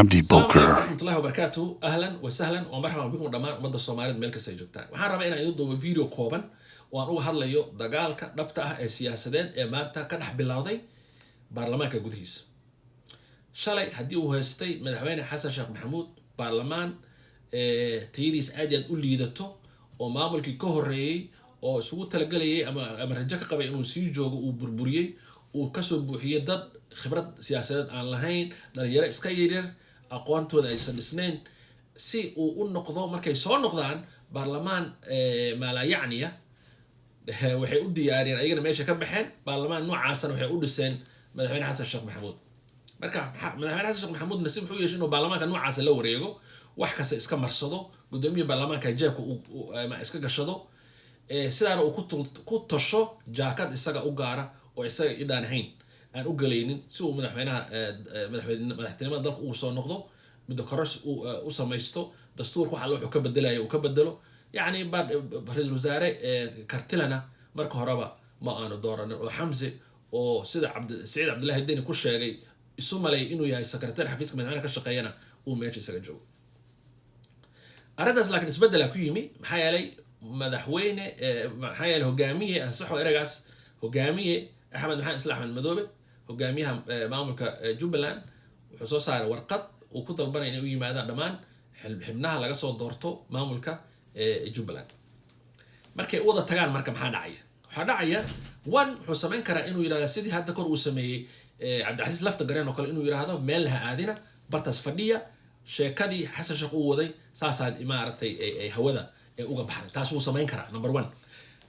Hamdi السلام عليكم Boker. ورحمة الله وبركاته. أهلا وسهلا ومرحبا بكم دمان مدة الصومالية مeel kasta ay joogtaan. Waxaan rabaa inaan idin duubo video kooban oo aan uga hadlayo dagaalka dhabta ah ee siyaasadeed ee maanta ka dhex bilowday baarlamaanka gudihiisa. Shalay haddii uu haystay madaxweyne Xasan Sheekh Maxamuud baarlamaan tayadiis aad u liidato oo maamulkii ka horeeyay oo isugu talagelayay ama rajo ka qabay inuu sii joogo uu burburiyay uu ka soo buuxiyay dad khibrad siyaasadeed aan lahayn dhalinyaro iska yaryar aqoontooda aysan dhisnayn si uu u noqdo markay soo noqdaan baarlamaan maalayacniya waxay u diyaariyeen ayagana meesha ka baxeen baarlamaan noocaasna waxay u dhiseen madaxweyne Xasan Sheekh Maxamuud. marka madaxweyne Xasan Sheekh Maxamuud nasiib wuxuu yeeshay inuu baarlamaanka noocaas la wareego wax kasta iska marsado gudoomiyaha baarlamaanka jeebka uu iska gashado sidaana uu ku tasho jaakad isaga u gaara oo isaga idaan ahayn aan u galaynin si uu madaxtinimada dalka uu soo noqdo muddo koros u samaysto dastuurka waxa wuxuu ka bedelayo uu ka bedelo yani ra'iisul wasaare kartilana marka horeba ma aanu dooranin oo Xamse oo sida Saciid Cabdullaahi Deni ku sheegay isu malay inuu yahay secretary xafiiska madaxweynaha ka shaqeeyana uu meesha isaga joogo. arrintaas laakiin isbedel ku yimi maxaa yeelay madaxweyne maxaa yeelay hogaamiye ansaxo eragaas hogaamiye Axmed Maxamed Isla Axmed Madoobe hogaamiyaha maamulka Jubbaland wuxuu soo saaray warqad uu ku dalbanay inay u yimaadaan dhamaan xubnaha laga soo doorto maamulka Jubbaland. markay wada tagaan marka maxaa dhacaya waxa dhacaya wuxuu sameyn karaa inuu yiraahdo sidii hadda kor uu sameeyay Cabdicasiis Lafta Gareen oo kale inuu yiraahdo meel laha aadina bartaas fadhiya sheekadii Xasan Sheekh uu waday saasaad imaaratay ay hawada uga baxday taas wuu sameyn karaa number 1.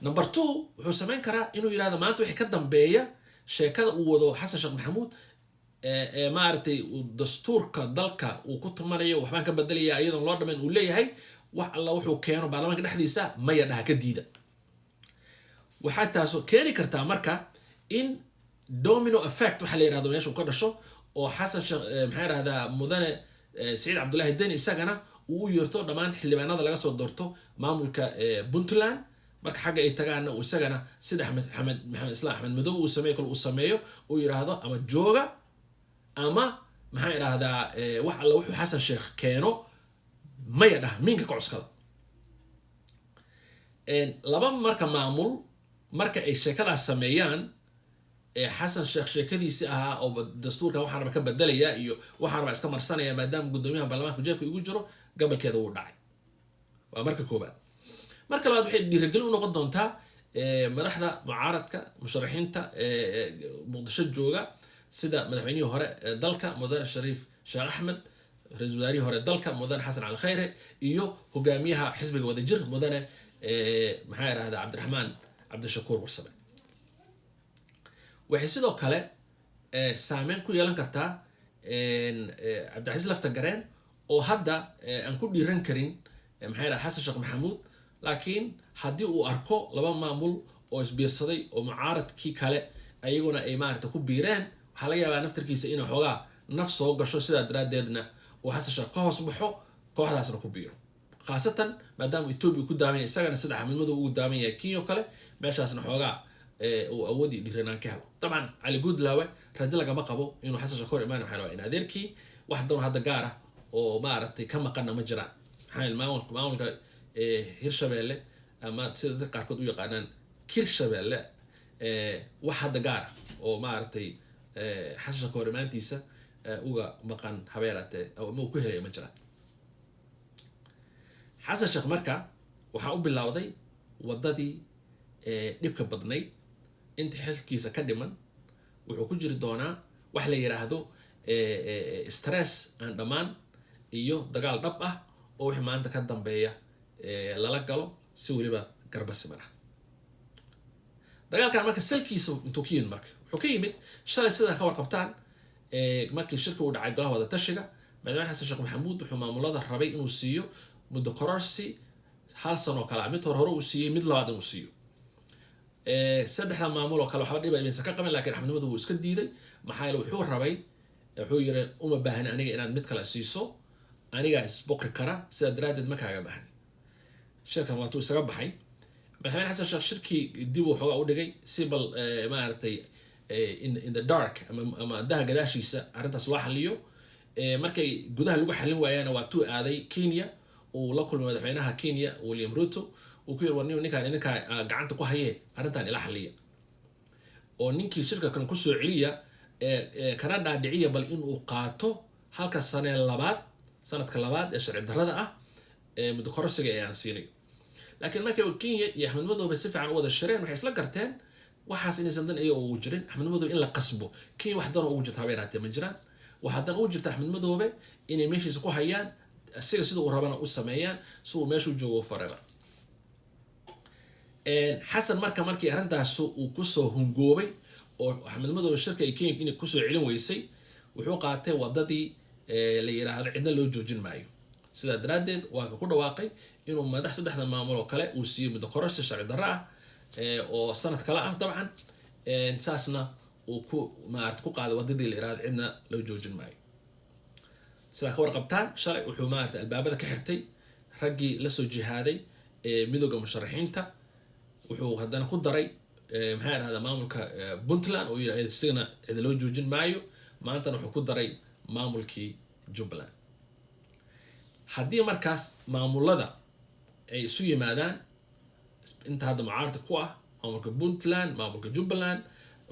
number 2 wuxuu sameyn karaa inuu yiraahdo maanta wixii ka dambeeya sheekada uu wado Xasan Sheekh Maxamuud maartay dastuurka dalka uu ku tumanayo waxbaan ka bedelaya iyadoo loo dhameyn uu leeyahay wax alla wuxuu keeno baarlamaanka dhexdiisa ma yadhaha ka diida. waxa taas keeni kartaa marka in domino effect waxa la yiraahdo meesha uu ka dhasho oo Xasan Sheekh maxay raahdaa mudane Saciid Cabdullaahi Deni isagana uu yeerto dhamaan xildhibaanada laga soo doorto maamulka Puntland marka xagga ay tagaan uu isagana sida Axmed Maxamed Isla Axmed Madoobe uu sameeyo uu yiraahdo ama jooga ama maxay raahdaa wax alla wuxuu Xasan Sheekh keeno ma yadhaha minka ka cuskada. laba marka maamul marka ay sheekadaas sameeyaan Xasan Sheekh sheekadiisi ahaa oo dastuurka waxaan ka bedelaya iyo waxaan iska marsanaya maadaama gudoomiyaha baarlamaanka jeebka ugu jiro gobolkeeda uu dhacay. waa marka koobaad. marka labaad waxay dhiirigelin u noqon doontaa madaxda mucaaradka musharaxiinta muqdisho jooga sida madaxweynihii hore dalka mudane Shariif Sheekh Axmed ra'iisul wasaarihii hore dalka mudane Xasan Cali Khayre iyo hogaamiyaha xisbiga wadajir mudane maxay raahdaa Cabdiraxmaan Cabdishakuur Warsame. waxay sidoo kale saameyn ku yeelan kartaa Cabdicasiis Lafta Gareen oo hadda aan ku dhiiran karin maxay raahdaa Xasan Sheekh Maxamuud laakiin haddii uu arko laba maamul oo isbiirsaday oo mucaaradkii kale ayaguna ay maarta ku biireen waxa laga yaabaa naftarkiisa inuu xoogaa naf soo gasho sidaa daraadeedna uu Xasan Sheekh ka hoos baxo kooxdaasna ku biiro khaasatan maadaama Ethiopia ku daameeyay isagana sida xamilmadu ugu daameeyay Kenya kale meeshaasna xoogaa uu awoodi dhiiranaan ka helo. طبعا علي Goodlawe rajo lagama qabo inuu Xasan Sheekh hor imaan waxa rabaa in adeerkii wax doon hadda gaar ah oo maartay ka maqana ma jiraan maxay maamulka Hirshabeelle ama sida qaarkood u yaqaanaan Kirshabeelle wax hadda gaar ah oo maartay Xasan Sheekh hor imaantiisa uga maqan habeerate oo ma ku helay ma jiraan. Xasan Sheekh marka waxa uu bilowday wadadii dhibka badnayd inta xilkiisa ka dhiman wuxuu ku jiri doonaa wax la yiraahdo stress aan dhamaan iyo dagaal dhab ah oo wixii maanta ka dambeeya lala galo si waliba garbasiman ah. dagaalkan marka salkiisa intuu ka yimid marka wuxuu ka yimid shalay sida ka warqabtaan markii shirka uu dhacay golaha wada tashiga madaxweyne Xasan Sheekh Maxamuud wuxuu maamulada rabay inuu siiyo muddo kororsi hal sano kala mid hore uu siiyay mid labaad uu siiyo saddexda maamul oo kale waxba dhibay inaysan ka qaban laakiin Axmed Madoobe uu iska diiday maxaa yeelay wuxuu rabay wuxuu yiri uma baahan aniga inaad mid kale siiso aniga isboqri kara sida daraadeed ma kaaga baahan shirkan waa tuu isaga baxay madaxweyne Xasan Sheekh shirkii dib uu xogaa u dhigay si bal maartay in the dark ama daha gadaashiisa arrintaas loo xaliyo markay gudaha lagu xalin waayana waa tuu aaday Kenya oo la kulmay madaxweynaha Kenya William Ruto oo ku yiri ninka gacanta ku hayay arrintan ila xaliya oo ninkii shirka kan ku soo celiya kana dhaadhiciya bal in uu qaato halka sanadka labaad ee sharci darrada ah muddo kororsiga ee aan siinay laakiin markay Kenya iyo Axmed Madoobe si fiican u wada shireen waxay isla garteen waxaas inaysan dan iyaga ugu jirin Axmed Madoobe in la qasbo Kenya wax dan ugu jirta habeeraatee ma jiraan waxaa dan ugu jirta Axmed Madoobe inay meeshiisa ku hayaan asiga sida uu rabana u sameeyaan si uu meeshu joogo forever xasan markii arrintaas uu ku soo hungoobay oo Axmed Madoobe shirka ay Kenya inay ku soo celin weysay wuxuu qaatay wadadii la yiraahdo cidna loo joojin maayo sida daraadeed waa ku dhawaaqay inuu madax saddexda maamul oo kale uu siiyo muddo kororsi sharci darro ah oo sanad kale ah dabcan saasna uu ku qaaday wadadii la yiraahdo cidna loo joojin maayo sida ka warqabtaan shalay wuxuu albaabada ka xirtay raggii la soo jihaaday midowga musharaxiinta wuxuu haddana ku daray maxay yiraahdaa maamulka Puntland oo yiraahdo isagana cid loo joojin maayo maantana wuxuu ku daray maamulkii Jubbaland haddii markaas maamulada ay isu yimaadaan inta hadda mucaaradka ku ah maamulka Puntland maamulka Jubbaland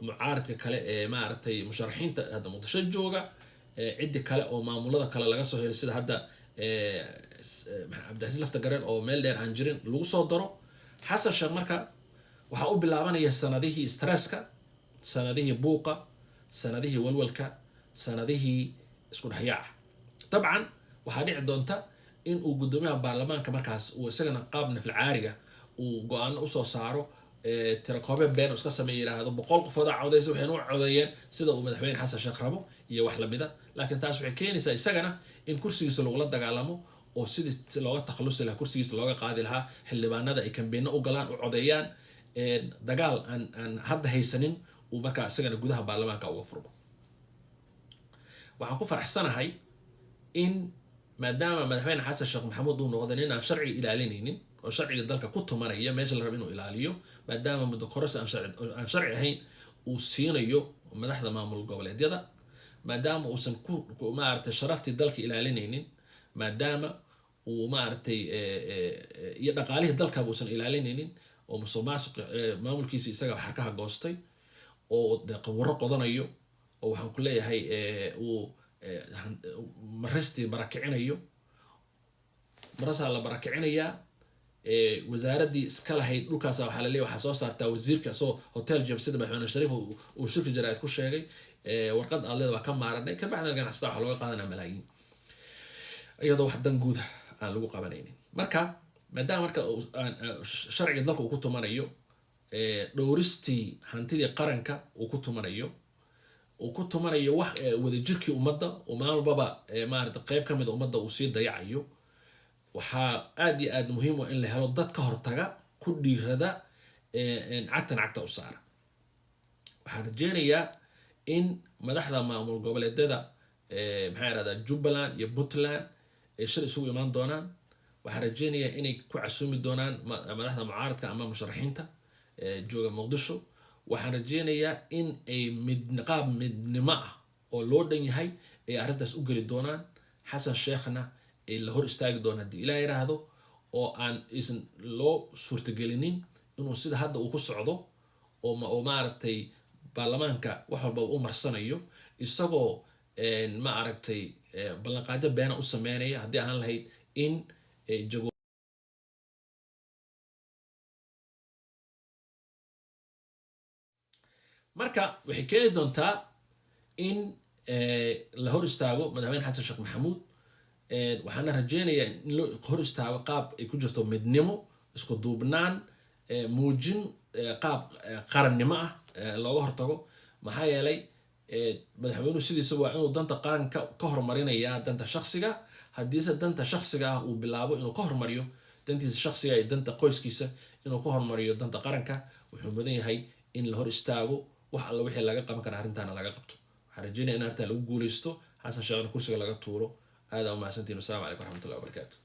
mucaaradka kale ee musharaxiinta hadda Muqdisho jooga cidi kale oo maamulada kale laga soo helay sida hadda Cabdicasiis Laftagareen oo meel dheer aan jirin lagu soo daro xasan sheekh marka waxa uu bilaabanaya sanadihii stresska sanadihii buuqa sanadihii walwalka sanadihii isku dhaxyaaca dabcan waxa dhici doonta in uu gudoomiyaha baarlamaanka markaas uu isagana qaab nafl caariga uu go'aan u soo saaro tirakoobe been iska sameeyay yiraahdo 100 qof oo codaysa waxay u codeeyeen sida uu madaxweyne xasan sheekh rabo iyo wax la mid ah laakiin taas waxay keenaysaa isagana in kursigiisa lagu la dagaalamo oo sidii looga takhalusi lahaa kursigiisa looga qaadi lahaa xildhibaanada ay kambeena u galaan u codeeyaan dagaal aan hadda haysanin uu markaa isagana gudaha baarlamaanka uga furmo waxaan ku faraxsanahay in maadaama madaxweyne xasan sheekh maxamuud uu noqday in aan sharci ilaalinaynin oo sharciga dalka ku tumanaya meesha la rabo inuu ilaaliyo maadaama muddo kororsi aan sharci ahayn uu siinayo madaxda maamul goboleedyada maadaama uusan sharaftii dalka ilaalinaynin maadaama uu iyo dhaqaalihii dalka uusan ilaalinaynin oo musuqmaasuq maamulkiisa isaga xarkaha goostay oo qawro qodanayo oo waxaan ku leeyahay uu marastii barakicinayo marasa la barakicinayaa wasaaradii iska lahayd dhulkaas waxa la leeyahay waxa soo saartaa wasiirka soo hotel jabsida madaxweyne shariif uu shirka jaraa'id ku sheegay warqad aalada waa ka maaranay ka bacdana ganacsatada waxa looga qaadanaa malaayiin iyadoo wax dan guud aan lagu qabanaynin marka maadaama sharciga dalka uu ku tumanayo dhowristii hantidii qaranka uu ku tumanayo wax wadajirkii ummadda oo maalbaba qayb ka mid ah ummadda uu sii dayacayo waxaa aad iyo aad muhiim u in la helo dad ka hortaga ku dhiirada cagta u saara waxaan rajeynayaa in madaxda maamul goboleedyada Jubbaland iyo Puntland ay shir isugu imaan doonaan waxaan rajeynayaa inay ku casuumi doonaan madaxda mucaaradka ama musharaxiinta jooga Muqdisho waxaan rajeynayaa in ay qaab midnimo ah oo loo dhan yahay ay arrintaas u geli doonaan xasan sheekhna ay la hor istaagi doonaan haddii ilaahay yiraahdo oo aan isan loo suurtagelinin inuu sida hadda uu ku socdo oo baarlamaanka wax walba u marsanayo isagoo ballanqaadyo beena u sameynaya haddii aan lahayd in marka waxay keeni doontaa in la hor istaago madaxweyne xasan sheekh maxamuud waxaana rajeynayaa in la hor istaago qaab ay ku jirto midnimo isku duubnaan muujin qaab qarannimo ah looga hortago maxaa yeelay madaxweynuhu sidiisa waa inuu danta qaranka ka hormarinayaa danta shakhsiga haddiise danta shakhsiga ah uu bilaabo inuu ka hormariyo dantiisa shakhsiga iyo danta qoyskiisa inuu ka hormariyo danta qaranka wuxuu mudan yahay in la hor istaago wax alla wixii laga qaban kara arrintaana laga qabto waxaan rajeynaya in arrintaa lagu guuleysto xasan sheekhna kursiga laga tuuro aad aa u mahadsantihiin wasalaamu calaykum waraxmatullahi wabarakaatu